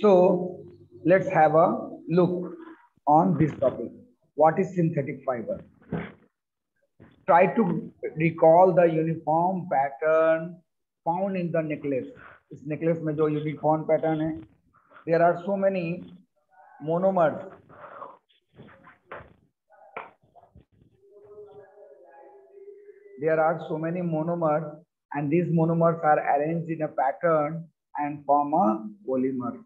So let's have a look on this topic. What is synthetic fiber? Try to recall the uniform pattern found in the necklace. इस necklace में जो uniform pattern है, there are so many monomers. There are so many monomers, and these monomers are arranged in a pattern and form a polymer.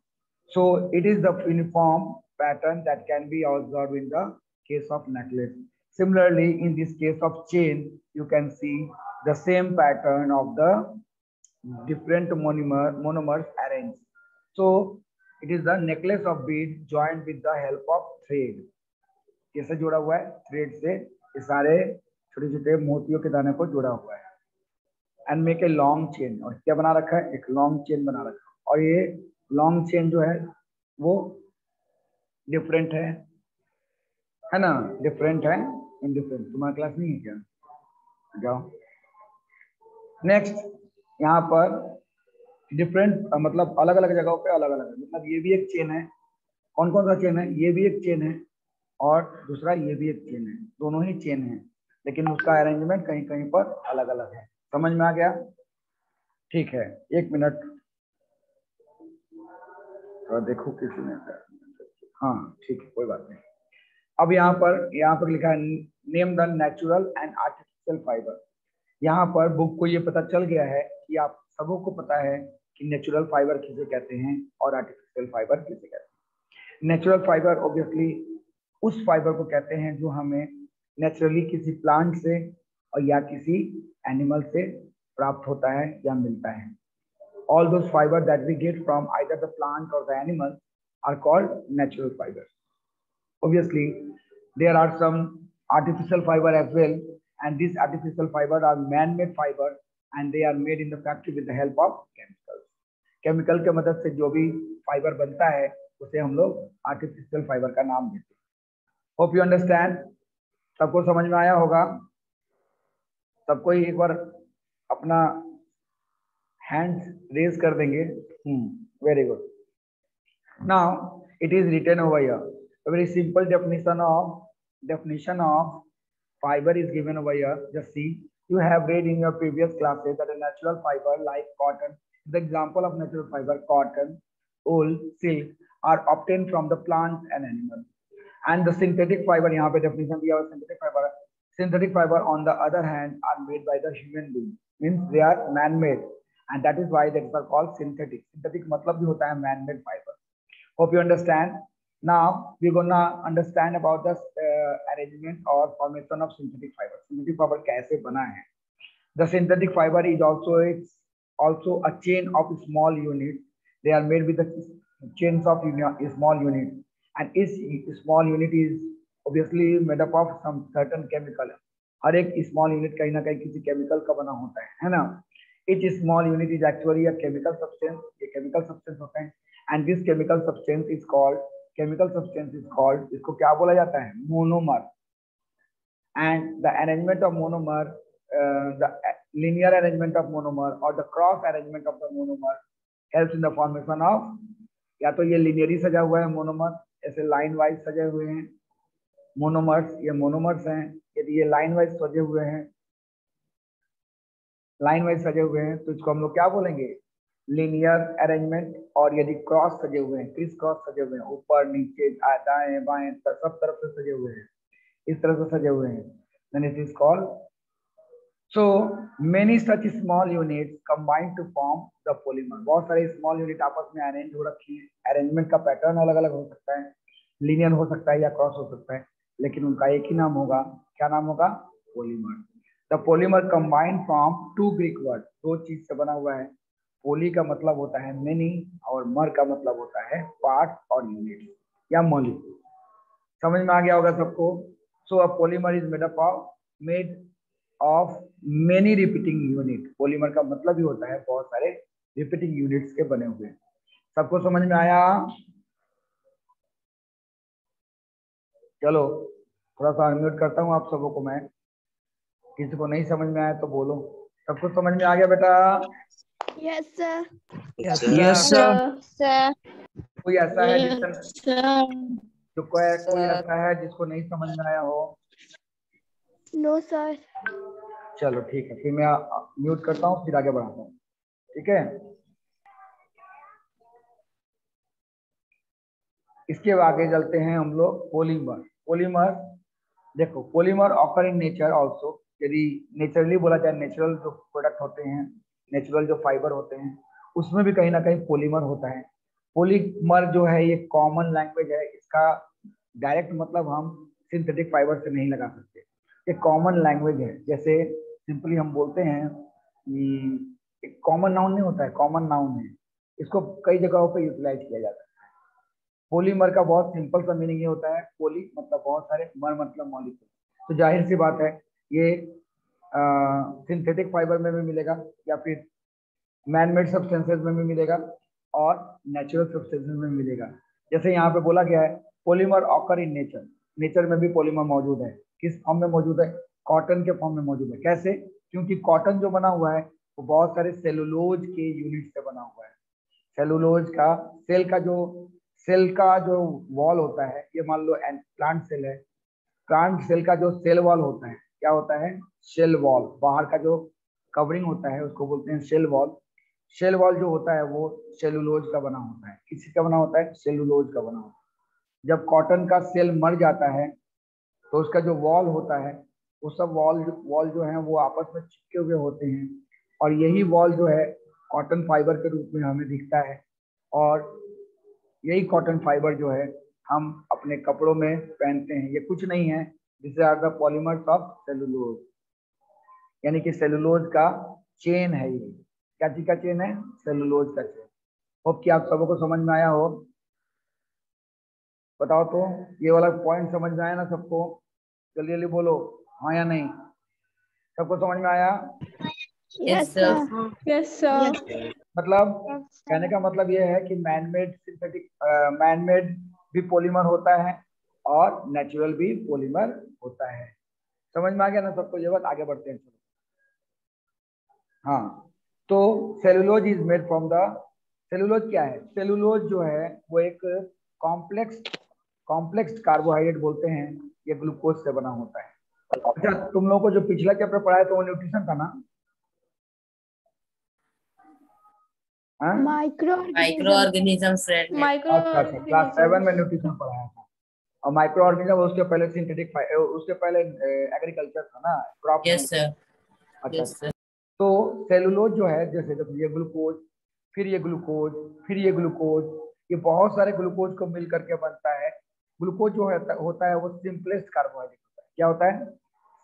So it is the uniform pattern that can be observed in the case of necklace. Similarly, in this case of chain, you can see the same pattern of the different monomers arranged. So it is the necklace of bead joined with the help of thread. कैसे जुड़ा हुआ है? Thread से ये सारे छोटे छोटे मोतियों के दाने को जुड़ा हुआ है. And make a long chain. और क्या बना रखा है? एक लॉन्ग चेन बना रखा है. और ये लॉन्ग चेन जो है वो डिफरेंट है ना? डिफरेंट है, इनडिफरेंट. तुम्हारा क्लास नहीं है क्या? जाओ. नेक्स्ट, यहाँ पर डिफरेंट मतलब अलग अलग जगहों पे अलग अलग है. मतलब ये भी एक चेन है. कौन कौन सा चेन है? ये भी एक चेन है और दूसरा ये भी एक चेन है. दोनों ही चेन है, लेकिन उसका अरेंजमेंट कहीं कहीं पर अलग अलग है. समझ में आ गया? ठीक है, एक मिनट थोड़ा देखो किसी ने. हाँ ठीक है, कोई बात नहीं. अब यहाँ पर लिखा है name the natural and artificial fibre. यहाँ पर बुक को ये पता चल गया है कि आप सबों को पता है कि नेचुरल फाइबर किसे कहते हैं और आर्टिफिशियल फाइबर किसे कहते हैं. नेचुरल फाइबर ऑब्वियसली उस फाइबर को कहते हैं जो हमें नेचुरली किसी प्लांट से और या किसी एनिमल से प्राप्त होता है या मिलता है. All those fibers that we get from either the plant or the animal are called natural fibers. Obviously, there are some artificial fiber as well, and these artificial fibers are man-made fibers, and they are made in the factory with the help of chemicals. Chemical के मदद से जो भी fibre बनता है उसे हम लोग आर्टिफिशियल फाइबर का नाम देते हैं. Hope you understand. सबको समझ में आया होगा? सबको एक बार अपना हैंड्स रेज कर देंगे. Very good. Now it is written over here. A very simple definition of fiber is given over here. Just see, you have read in your previous classes that a natural fiber like cotton, the example of natural fiber, cotton, wool, silk are obtained from the plants and animals. And the synthetic fiber, यहाँ पे definition दिया हुआ synthetic fiber. Synthetic fiber on the other hand are made by the human being, means they are man-made, and that is why they are called synthetic. Synthetic मतलब भी होता है man-made fiber. Hope you understand. Now we're gonna understand about the arrangement or formation of synthetic fiber. Synthetic fiber कैसे बना है? The synthetic fiber is also a chain of small units. They are made with the chains of small units, and each small unit is obviously made up of some certain chemical. हर एक small unit कहीं ना कहीं किसी chemical का बना होता है ना? Each small unit is actually a chemical substance. ये chemical substance होते हैं, and this chemical substance is called इसको क्या बोला जाता है? Monomer. And the arrangement of monomer, the linear arrangement of monomer or the cross arrangement of the monomer helps in the formation of, या तो ये linearly सजा हुआ है मोनोमर, ऐसे लाइन वाइज सजे हुए हैं मोनोमर्स, ये मोनोमर्स हैं. यदि ये लाइन वाइज सजे हुए हैं तो इसको हम लोग क्या बोलेंगे? Linear arrangement. और यदि क्रॉस सजे हुए हैं, क्रिस क्रॉस सजे हुए हैं, ऊपर नीचे दाएं बाएं सब तरफ से सजे हुए हैं, इस तरह से सजे हुए हैं, then it is called. So many such small units combine to form the polymer. बहुत सारे स्मॉल यूनिट आपस में अरेंज हो रखी है. अरेंजमेंट का पैटर्न अलग अलग हो सकता है, लीनियर हो सकता है या क्रॉस हो सकता है, लेकिन उनका एक ही नाम होगा. क्या नाम होगा? Polymer. The polymer combined from two Greek word. दो चीज से बना हुआ है. पोली का मतलब होता है मेनी और मर का मतलब होता है पार्ट और यूनिट या मॉलिक्यूल. समझ में आ गया होगा सबको? So a polymer is made of many repeating unit. Polymer का मतलब ही होता है बहुत सारे रिपीटिंग यूनिट्स के बने हुए. सबको समझ में आया? चलो थोड़ा सा अनम्यूट करता हूँ आप सबों को मैं. किसी को नहीं समझ में आया तो बोलो. सबको समझ में आ गया बेटा? Yes, sir. Yes, Yes, sir. sir. कोई ऐसा है जिसका Sir. जो कोई ऐसा है जिसको नहीं समझ में आया हो? No, sir. चलो ठीक है, फिर मैं म्यूट करता हूँ, फिर आगे बढ़ाता हूँ। ठीक है, इसके आगे चलते हैं हम लोग। पॉलीमर। पॉलीमर देखो, polymer occur in nature also. यदि नेचुरली बोला जाए, नेचुरल जो प्रोडक्ट होते हैं, नेचुरल जो फाइबर होते हैं, उसमें भी कहीं ना कहीं पॉलीमर होता है। पॉलीमर जो है ये कॉमन लैंग्वेज है, इसका डायरेक्ट मतलब हम सिंथेटिक फाइबर से नहीं लगा सकते। ये कॉमन लैंग्वेज है। जैसे सिंपली हम बोलते हैं कि एक कॉमन नाउन नहीं होता है, कॉमन नाउन है, इसको कई जगहों पे यूटिलाइज किया जाता है। पॉलीमर का बहुत सिंपल सा मीनिंग ये होता है, पॉली मतलब बहुत सारे, मर मतलब मॉलिक्यूल। तो जाहिर सी बात है ये सिंथेटिक फाइबर में भी मिलेगा, या फिर मैन मेड सब्सटेंसेज में भी मिलेगा, और नेचुरल सब्सटेंसेज में मिलेगा। जैसे यहाँ पे बोला गया है polymer occur in nature, nature में भी पॉलीमर मौजूद है। किस फॉर्म में मौजूद है? कॉटन के फॉर्म में मौजूद है। कैसे? क्योंकि कॉटन जो बना हुआ है वो बहुत सारे सेलुलोज के यूनिट से बना हुआ है। सेलुलोज का सेल का जो वॉल होता है, ये मान लो प्लांट सेल है, प्लांट सेल का जो सेल वॉल होता है क्या होता है? Cell wall. बाहर का जो कवरिंग होता है उसको बोलते हैं सेल वॉल। सेल वॉल जो होता है वो सेलुलोज का बना होता है। किसी का बना होता है? सेलुलोज का बना होता है। जब कॉटन का सेल मर जाता है तो उसका जो वॉल होता है, वो सब वॉल जो है वो आपस में चिपके हुए होते हैं, और यही वॉल जो है कॉटन फाइबर के रूप में हमें दिखता है। और यही कॉटन फाइबर जो है हम अपने कपड़ों में पहनते हैं। ये कुछ नहीं है, this are the polymers of cellulose, यानी कि सेलुलोज का चेन है ये। क्या चीज का चेन है? सेलुलोज का चेन। होप कि आप सबको को समझ में आया हो। बताओ तो, ये वाला पॉइंट समझ में आया ना सबको? जल्दी जल्दी बोलो, हाँ या नहीं। सबको समझ में आया? Yes, sir. Yes, sir. मतलब कहने का मतलब ये है कि मैन मेड भी पॉलीमर होता है और नेचुरल भी पॉलीमर होता है। समझ में आ गया ना सबको ये बात? आगे बढ़ते हैं चलो। हाँ, तो cellulose is made from the, cellulose क्या है? सेलुलोज जो है वो एक कॉम्प्लेक्स कार्बोहाइड्रेट बोलते हैं। ये ग्लूकोज से बना होता है। अच्छा, तुम लोगों को जो पिछला चैप्टर पढ़ाया था वो न्यूट्रिशन था ना? Micro Microorganism friend. अच्छा, क्लास 7 में न्यूट्रिशन पढ़ाया था। और माइक्रो ऑर्गेनिज्म उसके पहले उसके पहले एग्रीकल्चर था ना, क्रॉप। Yes, sir. अच्छा, Yes, sir. तो सेलुलोज जो है, जैसे जब ये ग्लूकोज, फिर ये ग्लूकोज, फिर ये ग्लूकोज, ये बहुत सारे ग्लूकोज को मिल करके बनता है। ग्लूकोज जो होता है वो सिंपलेस्ट कार्बोहाइड्रेट होता है। क्या होता है?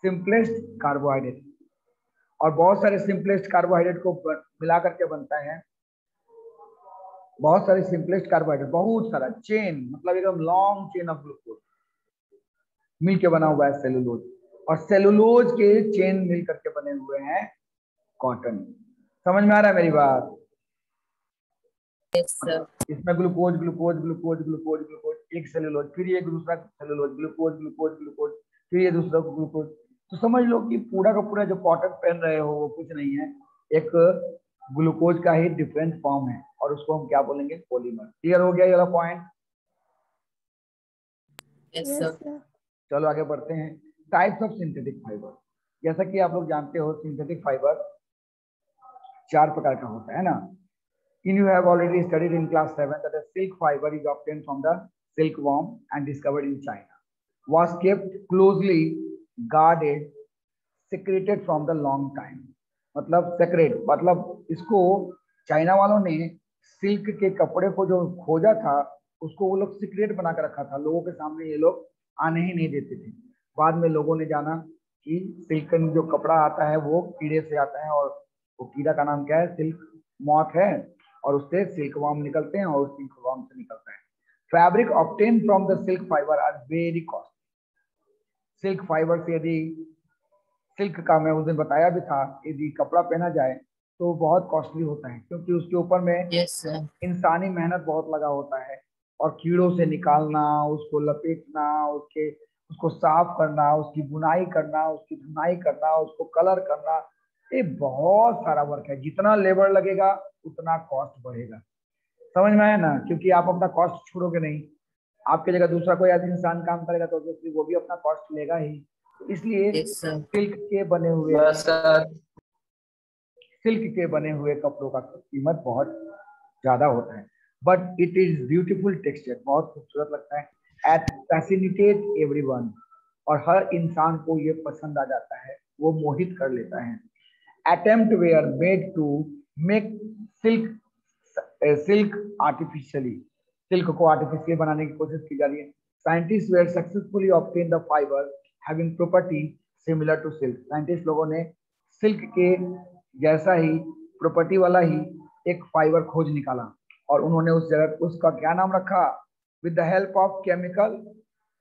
Simplest carbohydrate. और बहुत सारे सिंपलेस्ट कार्बोहाइड्रेट को मिला करके बनता है, बहुत सारे सिंपलेस्ट कार्बोहाइड्रेट, बहुत सारा चेन, मतलब एकदम लॉन्ग चेन ऑफ ग्लूकोज मिल के बना हुआ है सेलुलोज। और सेलुलोज के चेन मिल करके बने हुए हैं कॉटन। समझ में आ रहा है मेरी बात? Yes, sir. इसमें glucose glucose glucose glucose glucose, एक सेलुलोज, फिर ये दूसरा सेलुलोज, ग्लूकोज ग्लूकोज ग्लूकोज, फिर ये दूसरा ग्लूकोज। तो समझ लो कि पूरा का पूरा जो कॉटन पहन रहे हो वो कुछ नहीं है, एक ग्लूकोज का ही डिफरेंट फॉर्म है, और उसको हम क्या बोलेंगे? पॉलीमर। क्लियर हो गया ये वाला point? Yes, Yes, sir. sir. चलो आगे बढ़ते हैं। Types of synthetic fibre. जैसा कि आप लोग जानते हो सिंथेटिक फाइबर 4 प्रकार का होता है ना। You have already studied in class 7 that a silk fiber is obtained from the silkworm and discovered in China, was kept closely guarded, secreted from the long time। मतलब सेक्रेट मतलब इसको China वालों ने सिल्क के कपड़े को जो खोजा था उसको वो लोग सीक्रेट बना कर रखा था, लोगों के सामने ये लोग आने ही नहीं देते थे। बाद में लोगों ने जाना कि सिल्क का जो कपड़ा आता है वो कीड़े से आता है, और वो कीड़ा का नाम क्या है? सिल्क मॉथ है, और उससे सिल्क वर्म निकलते हैं, और सिल्क वर्म से निकलता है। Fabric obtain from the silk fibre are very costly. Silk fibre से यदि सिल्क का, मैं उस दिन बताया भी था, यदि कपड़ा पहना जाए तो बहुत कॉस्टली होता है, क्योंकि उसके ऊपर में Yes, sir. इंसानी मेहनत बहुत लगा होता है, और कीड़ों से निकालना, उसको लपेटना, उसको साफ करना, उसकी बुनाई करना, उसकी धुनाई करना, उसको कलर करना, ये बहुत सारा वर्क है, जितना लेबर लगेगा उतना कॉस्ट बढ़ेगा। समझ में आया ना, क्योंकि आप अपना कॉस्ट छोड़ोगे नहीं, आपकी जगह दूसरा कोई ऐसा इंसान काम करेगा तो ऑब्वियसली वो भी अपना कॉस्ट लेगा ही। तो इसलिए Yes, sir. सिल्क के बने हुए Yes, sir. सिल्क के बने हुए कपड़ों का कीमत बहुत ज्यादा होता है, but it is beautiful texture, बहुत खूबसूरत लगता है, एट फैसिलिटेट एवरीवन, और हर इंसान को ये पसंद आ जाता है, वो मोहित कर लेता है। Attempt were made to make silk artificially, silk को आर्टिफिशियली बनाने की कोशिश की जा रही है। Scientist were successfully obtain the fibre having property similar to silk, scientist लोगों ने सिल्क के जैसा ही प्रॉपर्टी वाला ही एक फाइबर खोज निकाला, और उन्होंने उस जगह उसका क्या नाम रखा, with the help of chemical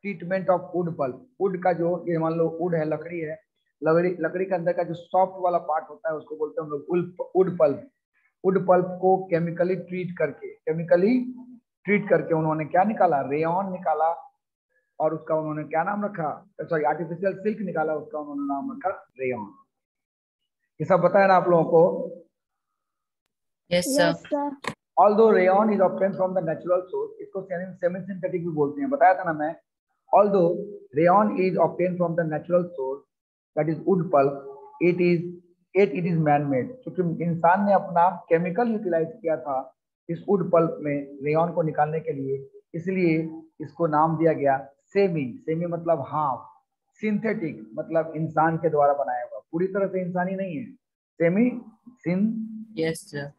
treatment of wood pulp. Would का जो, ये मान लो वुड है, लकड़ी है, लकड़ी के अंदर का जो सॉफ्ट वाला पार्ट होता है उसको बोलते हैं हम लोग वुड पल्प। वुड पल्प को केमिकली ट्रीट करके उन्होंने क्या निकाला, रेयॉन निकाला, और उसका उन्होंने क्या नाम रखा, सॉरी आर्टिफिशियल सिल्क निकाला, उसका उन्होंने नाम रखा रेयॉन। ये सब पता है ना आप लोगों को? Yes, sir. Although rayon is obtained from the natural source, इसको सेमी सिंथेटिक भी बोलते हैं, बताया था ना मैं। Although rayon is obtained from the natural source, that is wood pulp, it is man made, क्योंकि इंसान ने अपना केमिकल यूटिलाइज किया था इस वुड पल्प में रेयॉन को निकालने के लिए, इसलिए इसको नाम दिया गया सेमी मतलब हाफ, सिंथेटिक मतलब इंसान के द्वारा बनाया हुआ, पूरी तरह से इंसानी नहीं है, Yes, sir.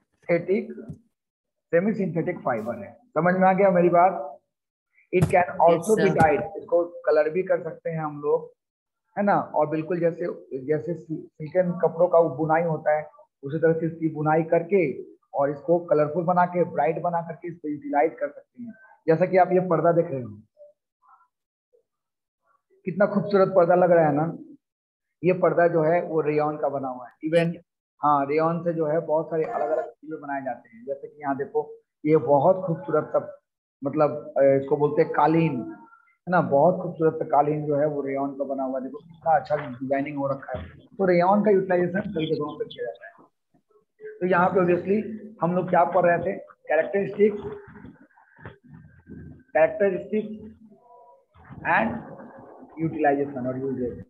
Semi synthetic fibre है। समझ में आ गया मेरी बात? It can also be died, इसको कलर भी कर सकते हैं हम लोग, है ना, और बिल्कुल जैसे सिल्कन कपड़ों का बुनाई होता है उसी तरह से इसकी बुनाई करके और इसको कलरफुल बना के, ब्राइट बना करके इसको यूटिलाइज कर सकते हैं। जैसा कि आप ये पर्दा देख रहे हो, कितना खूबसूरत पर्दा लग रहा है ना। ये पर्दा जो है वो रेयॉन का बना हुआ है। इवन हाँ, रेयॉन से जो है बहुत सारे अलग अलग चीजें बनाए जाते हैं, जैसे कि यहाँ देखो, ये बहुत खूबसूरत सा, मतलब इसको बोलते हैं कालीन, है ना, बहुत खूबसूरत सा कालीन जो है वो रेयॉन का बना हुआ है। देखो कितना अच्छा डिजाइनिंग हो रखा है। तो रेयॉन का यूटिलाइजेशन कई जगहों पर किया जाता है। तो यहाँ पे ऑब्वियसली हम लोग क्या पढ़ रहे थे, कैरेक्टरिस्टिक्स एंड यूटिलाइजेशन और यूजेज।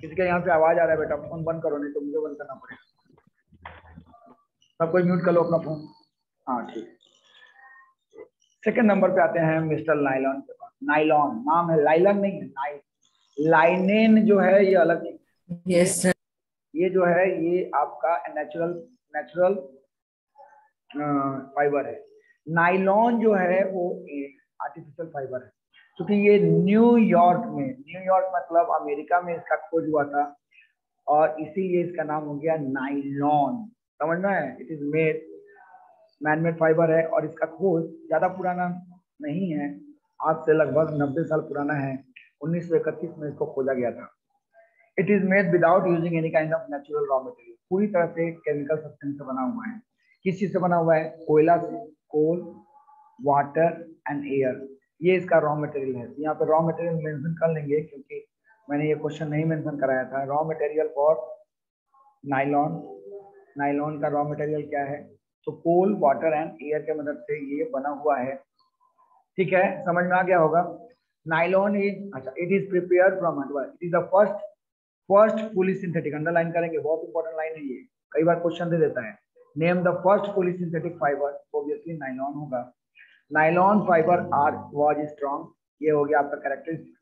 किसी का यहाँ पे आवाज आ रहा है बेटा, फोन बंद करो, नहीं तो मुझे बंद करना पड़ेगा। सब कोई म्यूट कर लो अपना फोन। हाँ ठीक। सेकंड नंबर पे आते हैं मिस्टर नायलॉन के पास। नायलॉन नाम है, लाइलन नहीं है, लाइनेन जो है ये अलग है। Yes, sir. ये जो है ये आपका नेचुरल फाइबर है। नाइलॉन जो है वो आर्टिफिशियल फाइबर है, क्योंकि ये न्यूयॉर्क मतलब अमेरिका में इसका खोज हुआ था, और इसीलिए इसका नाम हो गया नाइलॉन। समझना है? इट इज मैनमेड फाइबर है, और इसका खोज ज्यादा पुराना नहीं है, आज से लगभग 90 साल पुराना है। 1931 में इसको खोजा गया था। It is made without using any kind of natural raw material, पूरी तरह से केमिकल सब्सटेंस से बना हुआ है। किस चीज से बना हुआ है? कोयला से, कोल, वाटर एंड एयर, ये इसका रॉ मटेरियल है। यहाँ पे रॉ मटेरियल मेंशन कर लेंगे, क्योंकि मैंने ये क्वेश्चन नहीं मेंशन कराया था। रॉ मटेरियल फॉर नाइलॉन का रॉ मटेरियल क्या है? तो कोल, वाटर एंड एयर के मदद से ये बना हुआ है। ठीक है, समझ में आ गया होगा। नाइलॉन इज, अच्छा, it is prepared from, it is the first fully synthetic, underline करेंगे, बहुत इंपॉर्टेंट लाइन है ये, कई बार क्वेश्चन दे देता है। Name the first fully synthetic fibre, obviously nylon होगा। Nylon fibre are was strong, ये हो गया आपका कैरेक्टरिस्टिक्स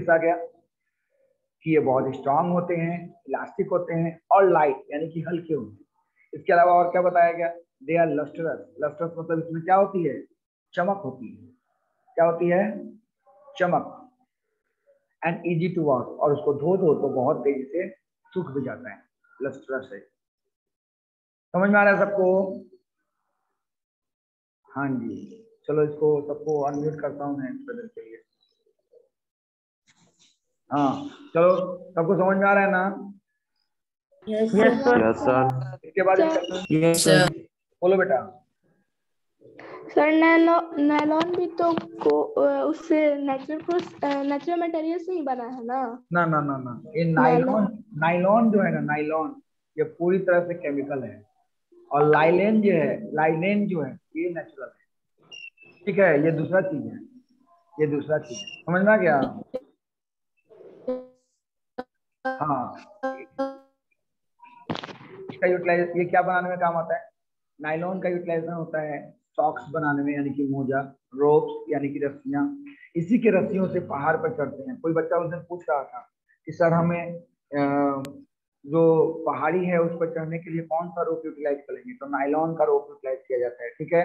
आ गया कि ये बहुत स्ट्रॉन्ग होते हैं, इलास्टिक होते हैं, और लाइट यानी कि हल्के होते हैं। इसके अलावा और क्या बताया गया? दे आर लस्टरस, लस्टरस मतलब इसमें क्या होती है? चमक होती है। क्या होती है? चमक। एंड इजी टू वॉश, और उसको धो तो बहुत तेजी से सूख भी जाता है, लस्टरस है। समझ में आ रहा है सबको? हाँ जी, चलो इसको सबको अनम्यूट करता हूँ मैं थोड़ी देर के लिए। हाँ चलो, सबको समझ में आ रहा है ना? Yes, sir. Yes, sir. इसके बाद Yes, sir. बोलो बेटा। सर नायलॉन भी तो उससे नेचुरल मटेरियल से ही बना है ना। ना ना ना ना, ये नाइलॉन, नायलॉन। नाइलॉन जो है ना, नाइलॉन ये पूरी तरह से केमिकल है। और लाइलेन जो है, लाइलेन जो है ये नेचुरल है। ठीक है, ये दूसरा चीज है, ये दूसरा चीज है, समझ में आ गया। हाँ, इसका यूटिलाइज, ये क्या बनाने में काम आता है, नाइलॉन का यूटिलाइजेशन होता है सॉक्स बनाने में, यानी कि मोजा, रोप्स यानी कि रस्सियां। इसी के रस्सियों से पहाड़ पर चढ़ते हैं। कोई बच्चा उस दिन पूछ रहा था कि सर हमें जो पहाड़ी है उस पर चढ़ने के लिए कौन सा रोप यूटिलाइज करेंगे, तो नाइलॉन का रोप यूटिलाइज किया जाता है। ठीक है,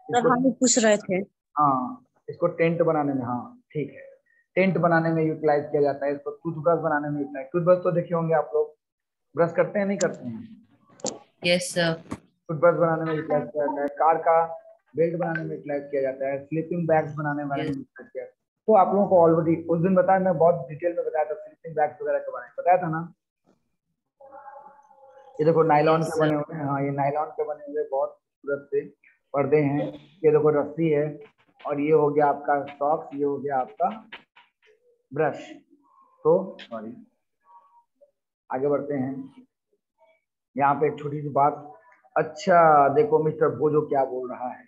सर हम भी पूछ रहे थे। हाँ, इसको टेंट बनाने में, हाँ ठीक है, टेंट बनाने में यूटिलाइज किया जाता है। इसको टूथब्रश बनाने में यूटिलाइज, टूथब्रश तो देखे होंगे आप लोग, ब्रश करते हैं नहीं करते हैं। Yes sir. टूथब्रश बनाने में यूटिलाइज किया जाता है, कार का बेल्ट बनाने में यूटिलाइज किया जाता है, स्लीपिंग बैग्स बनाने वाले में यस यूटिलाइज किया जाता है। तो आप लोगों को ऑलरेडी उस दिन बताया, मैं बहुत डिटेल में बताया था स्लीपिंग बैग्स वगैरह के बारे में, बताया था ना। ये देखो नायलॉन यस के सर। बने हुए हैं, हाँ ये नायलॉन के बने हुए बहुत खूबसूरत से पर्दे हैं। ये देखो रस्सी है, और ये हो गया आपका सॉक्स, ये हो गया आपका ब्रश। तो सॉरी, आगे बढ़ते हैं। यहाँ पे एक छोटी सी बात, अच्छा देखो मिस्टर भोजो क्या बोल रहा है,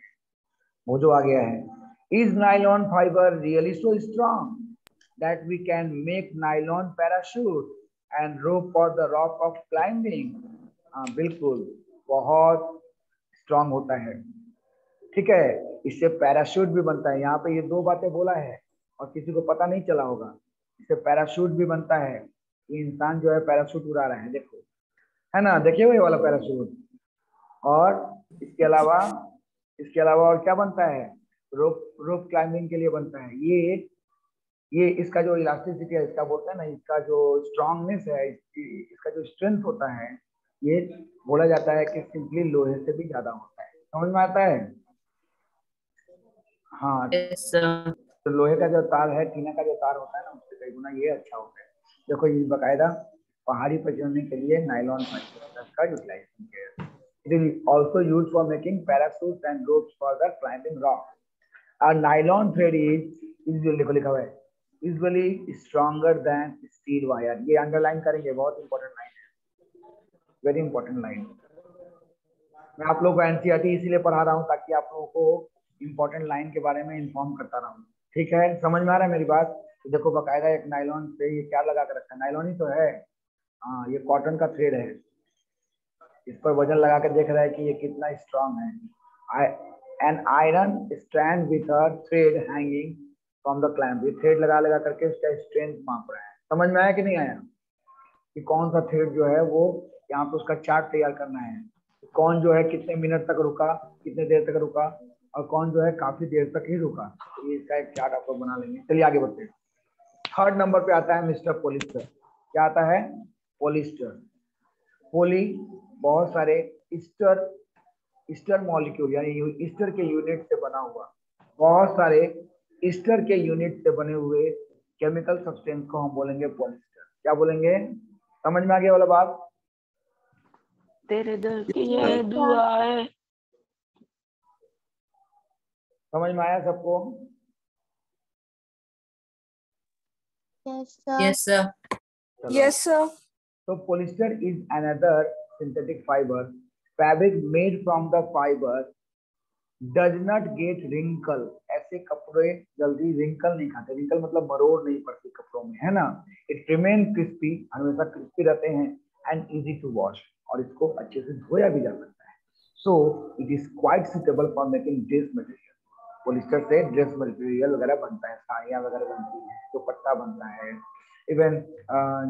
भोजो आ गया है। Is nylon fibre really so strong that we can make nylon parachute and rope for the rock of climbing. हाँ बिल्कुल, बहुत स्ट्रांग होता है। ठीक है, इससे पैराशूट भी बनता है। यहाँ पे ये दो बातें बोला है और किसी को पता नहीं चला होगा, इससे पैराशूट भी बनता है। ये इंसान जो है पैराशूट उड़ा रहा है, देखो, है ना, देखिए वही वाला पैराशूट। और इसके अलावा, इसके अलावा और क्या बनता है, रोप, रोप क्लाइंबिंग के लिए बनता है। ये इसका जो इलास्टिसिटी है, इसका बोलते हैं ना, इसका जो स्ट्रांगनेस है, इसका जो स्ट्रेंथ होता है, ये बोला जाता है कि सिंपली लोहे से भी ज्यादा होता है। समझ में आता है। हाँ, यस सर। तो लोहे का जो तार है, टीना का जो तार होता है ना, उससे कई गुना ये अच्छा होता है। देखो ये बकायदा पहाड़ी पर चढ़ने के लिए नाइलॉन फाइबर का यूटिलाइजेशन किया जाता है। It is also used for making parachutes and ropes for the climbing rock. A nylon thread is लिखा हुआ है, usually stronger than steel wire. ये अंडरलाइन करेंगे, बहुत इंपॉर्टेंट लाइन है, वेरी इंपॉर्टेंट लाइन। मैं आप लोगों को एनसीईआरटी इसीलिए पढ़ा रहा हूँ ताकि आप लोगों को इंपॉर्टेंट लाइन के बारे में इन्फॉर्म करता रहूँ। ठीक है, समझ में आ रहा है मेरी बात। तो देखो बकायदा एक नाइलॉन पे ये क्या लगा कर रखा है, नाइलॉन ही तो है, हाँ ये कॉटन का थ्रेड है। इस पर वजन लगा कर देख रहा है कि ये कितना स्ट्रांग है। An iron strand with a thread hanging from the clamp, ये थ्रेड लगा लगा करके इसका स्ट्रेंथ माप रहा है। समझ में आया कि नहीं आया, कि कौन सा थ्रेड जो है वो, यहाँ पे उसका चार्ट तैयार करना है, कौन जो है कितने मिनट तक रुका, कितने देर तक रुका, और कौन जो है काफी देर तक ही रुका। तो ये इसका एक चार्ट आप लोग बना लेंगे। चलिए आगे बढ़ते हैं। थर्ड नंबर पे आता है मिस्टर पोलिस्टर। क्या आता है, पोलिस्टर। पोली बहुत सारे ईस्टर, ईस्टर मॉलिक्यूल यानी ईस्टर के यूनिट से बना हुआ, बहुत सारे ईस्टर के यूनिट से बने हुए केमिकल सब्सटेंस को हम बोलेंगे पॉलिस्टर। क्या बोलेंगे, समझ में आ गया वाला बात। तेरे दिल की ये दुआ है। समझ में आया सबको। Yes sir. Yes sir. Yes sir. So polyester is another synthetic fiber, fabric made from the fiber does not get wrinkle. ऐसे कपड़े जल्दी wrinkle नहीं खाते, wrinkle मतलब मरोड़ नहीं पड़ती कपड़ों में, है ना। It remain crispy, हमेशा crispy रहते हैं, and easy to wash, और इसको अच्छे से धोया भी जा सकता है। So it is quite suitable for making dress material. Polyester से ड्रेस मटेरियल वगैरह बनता है, साड़ियाँ वगैरह बनती हैं, दुपट्टा बनता है, इवन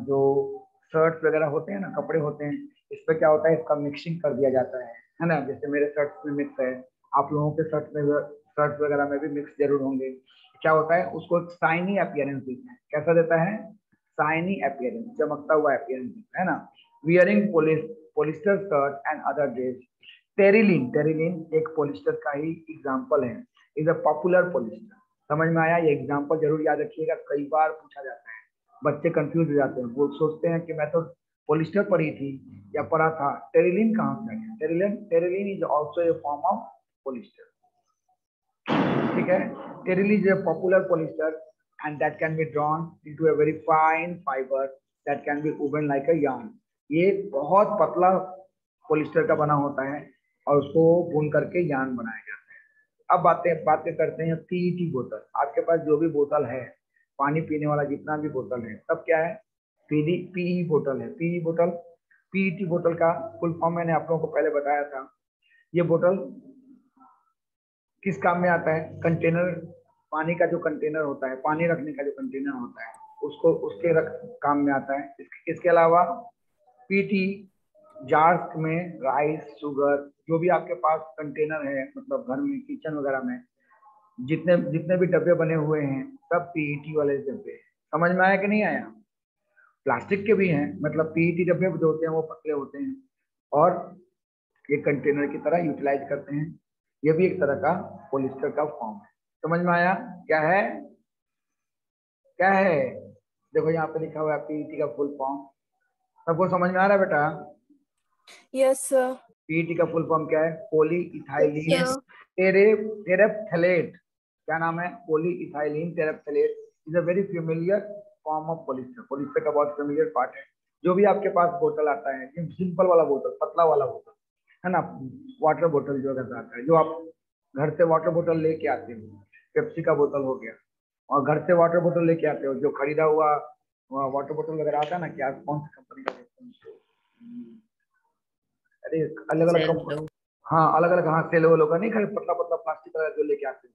जो शर्ट्स वगैरह होते हैं ना, कपड़े होते हैं, इस पर क्या होता है, इसका मिक्सिंग कर दिया जाता है ना। जैसे मेरे शर्ट्स में मिक्स है, आप लोगों के शर्ट्स वगैरह में भी मिक्स जरूर होंगे। क्या होता है, उसको एक शाइनी अपीयरेंस देता है। कैसा देता है, शाइनी अपीयरेंस, चमकता हुआ अपीयरेंस देता है ना। Wearing polyester shirt and other dress. Terylene, terylene एक पोलिस्टर का ही एग्जाम्पल है, इज अ पॉपुलर पोलिस्टर। समझ में आया, ये एग्जाम्पल जरूर याद रखिएगा, कई बार पूछा जाता है, बच्चे कंफ्यूज हो जाते हैं, वो सोचते हैं कि मैं तो पोलिस्टर पढ़ी थी या पढ़ा था, टेरिलीन कहाँ से आ गया। Terylene, terylene is also a form of polyester. ठीक है, टेरिल is a popular polyester and that can be drawn into a very fine fiber that can be woven like a yarn. ये बहुत पतला पॉलिस्टर का बना होता है और उसको बुन करके यार्न बनाया जाता है। अब बातें करते हैं पीईटी बोतल। आपके पास जो भी बोतल है, पानी पीने वाला जितना भी बोतल है, सब क्या है, पीई बोतल है। पीई बोतल, पीईटी बोतल का फुल फॉर्म मैंने आप लोगों को पहले बताया था। ये बोतल किस काम में आता है, कंटेनर, पानी का जो कंटेनर होता है, पानी रखने का जो कंटेनर होता है, उसको उसके काम में आता है। इसके अलावा पीटी जार्स में राइस, शुगर, जो भी आपके पास कंटेनर है, मतलब घर में, किचन वगैरह में जितने भी डब्बे बने हुए हैं, सब पीईटी वाले डब्बे। समझ में आया कि नहीं आया? प्लास्टिक के भी हैं, मतलब पीईटी डब्बे जो होते हैं वो पतले होते हैं और ये कंटेनर की तरह यूटिलाइज करते हैं। ये भी एक तरह का पॉलिस्टर का फॉर्म है। समझ में आया? क्या है, क्या है? देखो यहाँ पे लिखा हुआ है पीईटी का फुल फॉर्म। सबको समझ में आ रहा है बेटा? Yes sir. पीईटी का फुल फॉर्म क्या है? Poly ethylene terephthalate. क्या नाम है? Poly ethylene terephthalate is a very familiar form of polyester. Polyester का बहुत फेमिलियर पार्ट है। जो भी आपके पास बोतल आता है, सिंपल वाला बोतल, पतला वाला बोतल है ना, वाटर बोतल जो अगर आता है, जो आप घर से वाटर बोतल लेके आते हो, पेप्सी का बोतल हो गया, और घर से वाटर बोतल लेके आते हो, जो खरीदा हुआ वाटर बोतल वगैरह आता है ना, क्या कौन सी कंपनी का लेते हैं? अरे अलग अलग कंपनी, हाँ अलग अलग, हाँ सेलो वेलो का नहीं, खरीद पतला पतला प्लास्टिक का जो लेके आते हैं,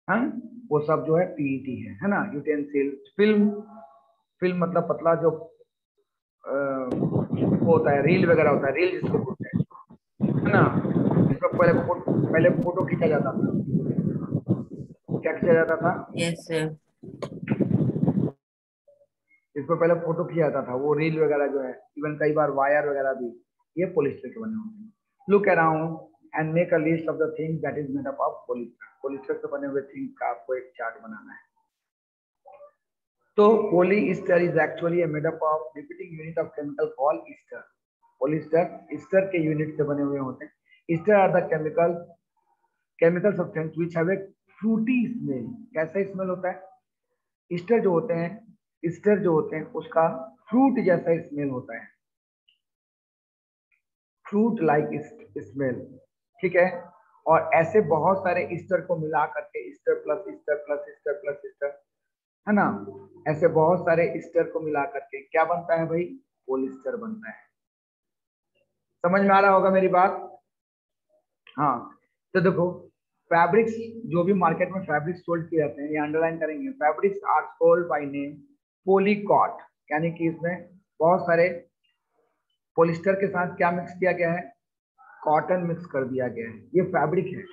हाँ वो सब जो है पीईटी है ना। यूटेंसिल, फिल्म मतलब पतला जो वो होता है, रील वगैरह होता है, रील जिसको बोलते हैं है ना। इसमें पहले फोटो खींचा जाता था। क्या खींचा जाता था? Yes sir. इसमें पहले फोटो खींचा जाता था, वो रील वगैरह जो है, इवन कई बार वायर वगैरह भी ये पॉलिस्टर के बने होते हैं। Look around and make a list of the things that is made up of polyester. Polyester से बने हुए थिंग्स का आपको एक चार्ट बनाना है। तो polyester is actually made up of repeating unit of chemical called ester. Polyester ester के यूनिट से बने हुए होते हैं। Ester are the chemical substance which have a fruity smell. कैसा स्मेल होता है? ईस्टर जो होते हैं उसका फ्रूट जैसा स्मेल होता है, फ्रूट लाइक स्मेल। ठीक है, और ऐसे बहुत सारे ईस्टर को मिला करके, Easter plus Easter plus Easter plus Easter, है ना, ऐसे बहुत सारे ईस्टर को मिला करके क्या बनता है भाई? पॉलिस्टर बनता है। समझ में आ रहा होगा मेरी बात? हाँ, तो देखो फैब्रिक्स, जो भी मार्केट में फैब्रिक्स सोल्ड किए जाते हैं, ये अंडरलाइन करेंगे, fabrics are sold by name polycot, यानी कि इसमें बहुत सारे पॉलिस्टर के साथ क्या मिक्स किया गया है? कॉटन मिक्स कर दिया गया है। ये फैब्रिक है।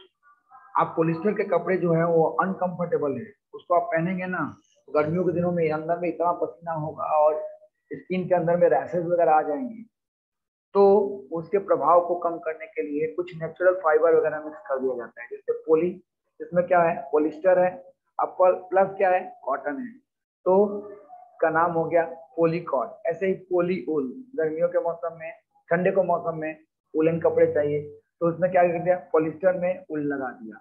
आप पॉलिस्टर के कपड़े जो है वो अनकंफर्टेबल है, उसको आप पहनेंगे ना, गर्मियों के दिनों में अंदर में इतना पसीना होगा और स्किन के अंदर में रैशेज वगैरह आ जाएंगे। तो उसके प्रभाव को कम करने के लिए कुछ नेचुरल फाइबर वगैरह मिक्स कर दिया जाता है, जैसे इसमें क्या है? पॉलिस्टर है, अब प्लस क्या है? कॉटन है, तो का नाम हो गया पॉलीकॉट। ऐसे ही पॉली ऊल, गर्मियों के मौसम में, ठंडे के मौसम में उलन कपड़े चाहिए, तो उसमें क्या कर दिया? पॉलिस्टर में ऊल लगा दिया,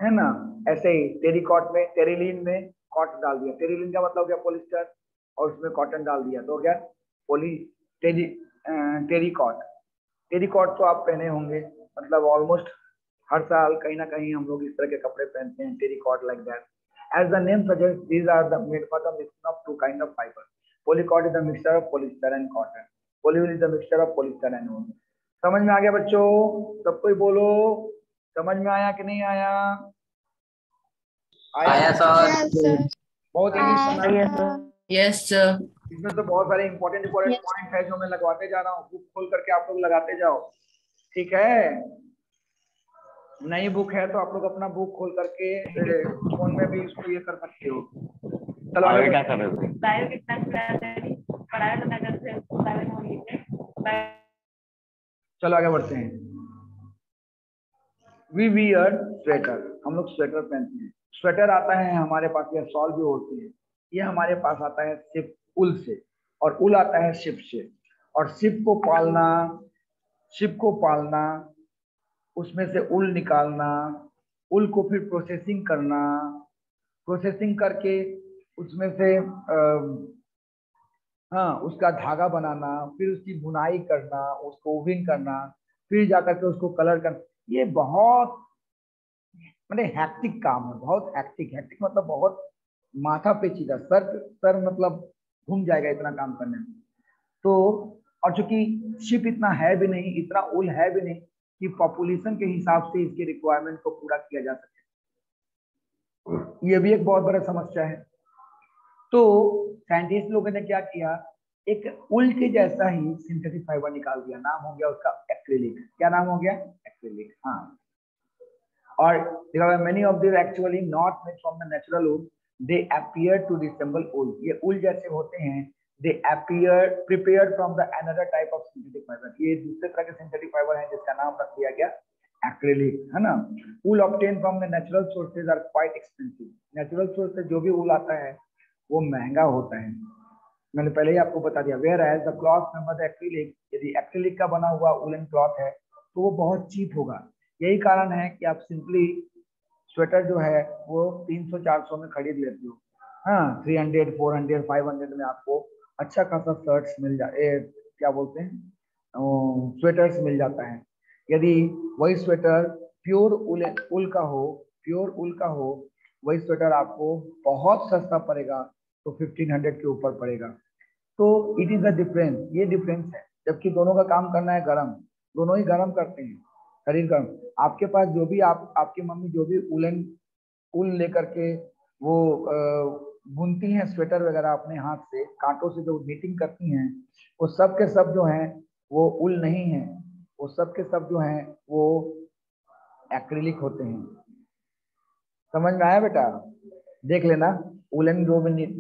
है ना। ऐसे ही टेरिकॉट में, टेरिलीन में कॉटन डाल दिया। टेरिलीन का मतलब क्या? पॉलिस्टर, और उसमें कॉटन डाल दिया तो क्या? पोली टेरिकॉट। टेरिकॉट तो आप पहने होंगे, मतलब ऑलमोस्ट हर साल कहीं ना कहीं हम लोग इस तरह के कपड़े पहनते हैं, terricot like that. As the name suggests, these are made for the mixing of two kind of fiber. Polycot is the mixture of polyester and cotton. Polywool is the mixture of polyester and wool. समझ में आ गया बच्चों? सब कोई बोलो, समझ में आया कि नहीं आया? आया सर। बहुत इंग्लिश। Yes sir. इसमें तो बहुत सारे इंपॉर्टेंट पॉइंट है जो मैं लगवाते जा रहा हूँ। बुक खोल करके आप लोग लगाते जाओ, ठीक है? नई बुक है तो आप लोग अपना बुक खोल करके फोन में भी इसको ये कर सकते हो। चलो आगे क्या कर रहे हो? चलो आगे बढ़ते हैं। वी वियर स्वेटर, हम लोग स्वेटर पहनते हैं। स्वेटर आता है हमारे पास, या शॉल भी होती है, ये हमारे पास आता है सिर्फ उल से, और उल आता है शिप से। और शिप को पालना, उसमें से उल निकालना, उल को फिर प्रोसेसिंग करना, प्रोसेसिंग करके उसमें से हाँ उसका धागा बनाना, फिर उसकी बुनाई करना, उसको ओविंग करना, फिर जाकर के उसको कलर करना, ये बहुत मतलब हैक्टिक काम है, बहुत हैक्टिक। हैक्टिक मतलब बहुत माथा पे चीजा, सर मतलब घूम जाएगा इतना काम करने में। तो और चूंकि शिप इतना है भी नहीं, इतना उल है भी नहीं कि पॉपुलेशन के हिसाब से इसके रिक्वायरमेंट को पूरा किया जा सके, ये भी एक बहुत बड़ा समस्या है। तो साइंटिस्ट लोगों ने क्या किया, एक उल के जैसा ही सिंथेटिक फाइबर निकाल दिया, नाम हो गया उसका एक्रिलिक। क्या नाम हो गया? एक्रिलिक। हाँ, और because many of these actually not made from the natural wool, they appear to resemble wool. ये उल जैसे होते हैं, they appear prepared from the another type of synthetic fiber. ये दूसरे तरह के सिंथेटिक फाइबर हैं जिसका नाम रख दिया गया एक्रिलिक, है ना। wool obtained from the natural sources are quite expensive. natural source से जो भी wool आता है वो महंगा होता है, मैंने पहले ही आपको बता दिया। Whereas the cloth member the acrylic, यदि एक्रिलिक का बना हुआ वुलन क्लॉथ है तो वो बहुत चीप होगा। यही कारण है कि आप सिंपली स्वेटर जो है वो 300-400 में खरीद लेते हो, हाँ 300, 400, 500 में आपको अच्छा खासा शर्ट्स मिल जाए, क्या बोलते हैं, स्वेटर्स मिल जाता है। यदि वही स्वेटर प्योर उल का हो, प्योर उल का हो, वही स्वेटर आपको बहुत सस्ता पड़ेगा, तो 1500 के ऊपर पड़ेगा। तो इट इज द डिफरेंस, ये डिफरेंस है। जबकि दोनों का काम करना है गरम, दोनों ही गरम करते हैं, शरीर गर्म। आपके पास जो भी आपकी मम्मी जो भी उल लेकर के वो बुनती हैं स्वेटर वगैरह अपने हाथ से, कांटों से जो नीटिंग करती हैं, वो सब के सब जो हैं वो उल नहीं है, वो सब के सब जो हैं वो एक्रिलिक होते हैं। समझ में आया बेटा? देख लेना, उलन जो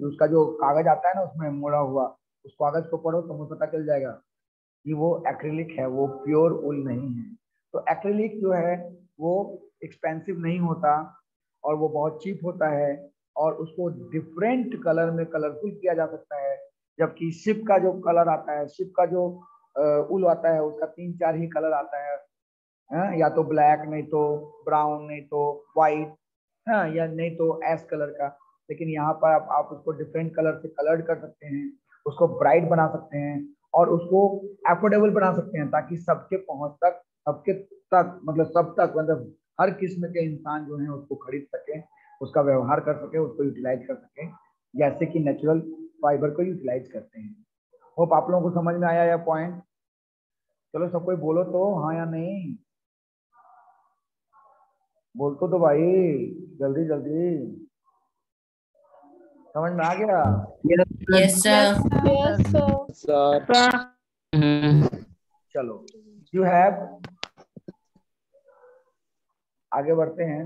उसका जो कागज आता है ना उसमें मोड़ा हुआ, उस कागज को पढ़ो तो मुझे पता चल जाएगा कि वो एक्रिलिक है, वो प्योर उल नहीं है। तो एक्रिलिक जो है वो एक्सपेंसिव नहीं होता और वो बहुत चीप होता है, और उसको डिफरेंट कलर में कलरफुल किया जा सकता है। जबकि शिप का जो कलर आता है, शिप का जो उल आता है उसका 3-4 ही कलर आता है, या तो ब्लैक, नहीं तो ब्राउन, नहीं तो वाइट, हाँ, या नहीं तो एस कलर का। लेकिन यहाँ पर आप उसको डिफरेंट कलर से कलर्ड कर सकते हैं, उसको ब्राइट बना सकते हैं और उसको अफोर्डेबल बना सकते हैं, ताकि सबके पहुंच तक, सबके तक मतलब सब तक, मतलब हर किस्म के इंसान जो है उसको खरीद सके, उसका व्यवहार कर सके, उसको यूटिलाइज कर सके, जैसे कि नेचुरल फाइबर को यूटिलाइज करते हैं। होप आप लोगों को समझ में आया यह पॉइंट? चलो सब कोई बोलो तो, हाँ या नहीं, बोल तो भाई, जल्दी जल्दी। समझ में आ गया? Yes, sir. Yes sir. चलो, यू हैव, आगे बढ़ते हैं,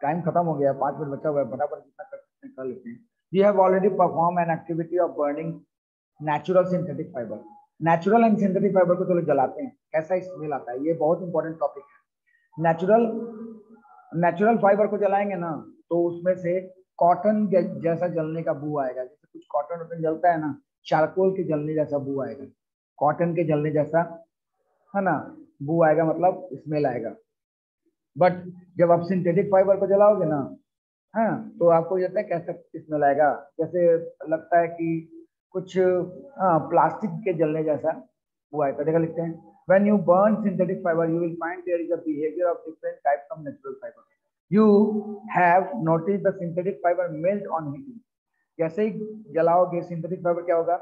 टाइम खत्म हो गया, 5 मिनट बचा हुआ है, फटाफट जितना कर सकते हैं कर लेते हैं। You have already perform an activity of burning natural synthetic fibre. Natural and synthetic fibre को चलो जलाते हैं, कैसा स्मेल आता है, ये बहुत इंपॉर्टेंट टॉपिक है। नेचुरल फाइबर को जलाएंगे ना तो उसमें से कॉटन जैसा जलने का बू आएगा, जैसे कुछ कॉटन वॉटन जलता है ना, चारकोल के जलने जैसा बू आएगा, कॉटन के जलने जैसा, है ना, बू आएगा, मतलब स्मेल आएगा। बट जब आप सिंथेटिक फाइबर को जलाओगे ना, हाँ, तो आपको ये कैसा स्मेल आएगा, जैसे लगता है कि कुछ प्लास्टिक के जलने जैसा वो आएगा। देखा, लिखते हैं, when you burn synthetic fiber you will find there is a behavior of different types of natural fiber. You have noticed the synthetic fiber melt on heating. जैसे ही जलाओगे सिंथेटिक फाइबर क्या होगा,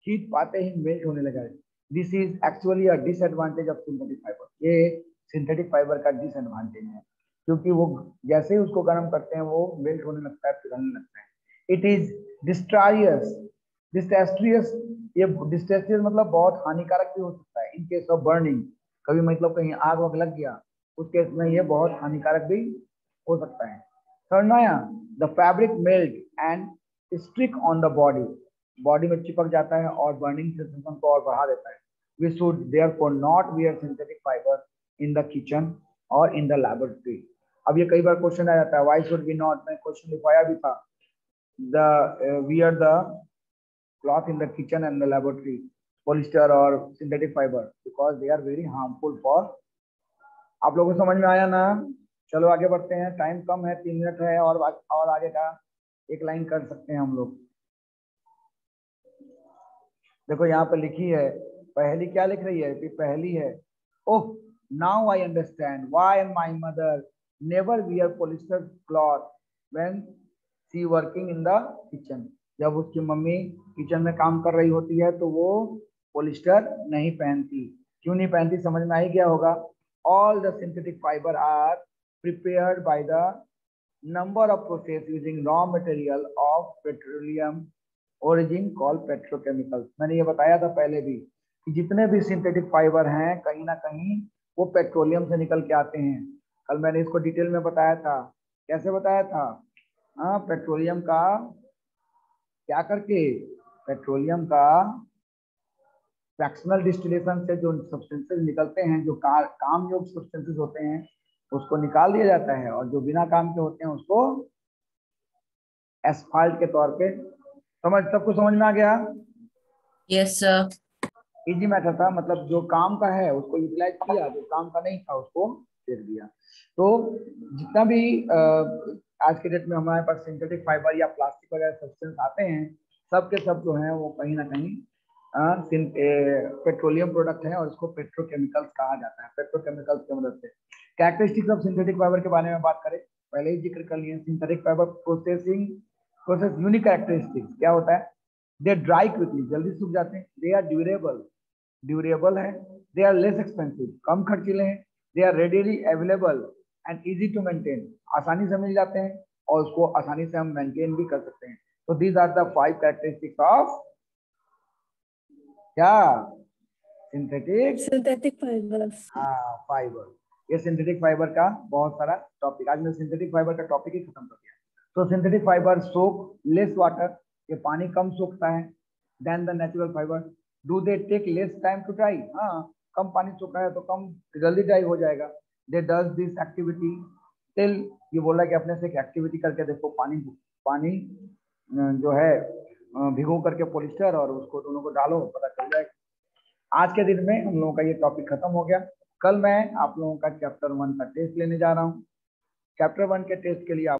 हीट पाते ही मेल्ट होने लगा। This is actually a disadvantage of synthetic fibre. ये synthetic fibre का disadvantage है, क्योंकि वो जैसे ही उसको गर्म करते हैं वो मेल्ट होने लगता है, पिघलने लगता है। इट इज डिस्ट्रायस, डिस्टेस्ट्रियस, ये डिस्टेस्ट्रियस मतलब बहुत हानिकारक भी हो सकता है इन केस ऑफ बर्निंग। कभी मतलब कहीं आग वाग लग गया, उस केस में ये बहुत हानिकारक भी हो सकता है। थर्ड नया, the fabric melt and stick on the body, body में चिपक जाता है और बर्निंग सेंसेशन को और बढ़ा देता है। We should therefore not wear synthetic fibre in the kitchen और इन द लैबोरेटरी। अब ये कई बार क्वेश्चन आ जाता है, व्हाई शुड वी नॉट, मैं क्वेश्चन लिखवाया भी था, the wear the cloth in the kitchen and the laboratory, polyester और synthetic fibre, because they are very harmful for. आप लोगों को समझ में आया ना? चलो आगे बढ़ते हैं, टाइम कम है, 3 मिनट है, और आगे का एक लाइन कर सकते हैं हम लोग। देखो यहाँ पे लिखी है पहली, क्या लिख रही है? पहली है, ओह now I understand why my mother never wear polyester cloth when she working in the kitchen. जब उसकी मम्मी किचन में काम कर रही होती है तो वो पॉलिस्टर नहीं पहनती। क्यों नहीं पहनती? समझ में आ ही गया होगा। All the synthetic fibre are prepared by the number of process using raw material of petroleum origin called petrochemicals। मैंने ये बताया था पहले भी कि जितने भी सिंथेटिक फाइबर हैं कहीं ना कहीं वो पेट्रोलियम से निकल के आते हैं। कल मैंने इसको डिटेल में बताया था। कैसे बताया था? हाँ, पेट्रोलियम का क्या करके, पेट्रोलियम का फ्रैक्शनल डिस्टिलेशन से जो सब्सटेंसेस निकलते हैं, जो काम योग सब्सटेंसेस होते हैं, उसको निकाल दिया जाता है, और जो बिना काम के होते हैं उसको एस्फाल्ट के तौर पे। सबको समझ में आ गया? Yes sir. इजी मैटर था, मतलब जो काम का है उसको यूटिलाइज किया, जो काम का नहीं था उसको फेंक दिया। तो जितना भी आज के डेट में हमारे पास सिंथेटिक फाइबर या प्लास्टिक वगैरह सब्सटेंस आते हैं, सब के सब जो है वो कहीं ना कहीं पेट्रोलियम प्रोडक्ट है, और इसको पेट्रोकेमिकल्स कहा जाता है। पेट्रोकेमिकल्स की मदद से कैरेक्टरिस्टिक्स ऑफ सिंथेटिक फाइबर के बारे में बात करें, पहले ही जिक्र कर लिए। Synthetic fibre process unique characteristics क्या होता है? दे ड्राई क्विकली, जल्दी सूख जाते हैं। दे आर ड्यूरेबल है। दे आर लेस एक्सपेंसिव, कम खर्चीले हैं। They are readily available and easy to maintain, आसानी से मिल जाते हैं और उसको आसानी से हम मेंटेन भी कर सकते हैं। तो these are the 5 characteristics of क्या? Synthetic fibres. हाँ, फाइबर। ये सिंथेटिक फाइबर का बहुत सारा टॉपिक, आज मैं सिंथेटिक फाइबर का टॉपिक ही खत्म कर दिया। तो synthetic fibre soak less water, ये पानी कम सोखता है then the natural fibre. Do they take less time to dry? हाँ, कम पानी सोखा है तो कम जल्दी ड्राई हो जाएगा। दे डज दिस एक्टिविटी टिल, ये बोला कि अपने से एक एक्टिविटी करके देखो, पानी जो है भिगो करके पॉलिस्टर और उसको दोनों को डालो, पता चल जाएगा। आज के दिन में हम लोगों का ये टॉपिक खत्म हो गया। कल मैं आप लोगों का चैप्टर 1 का टेस्ट लेने जा रहा हूँ। चैप्टर 1 के टेस्ट के लिए आप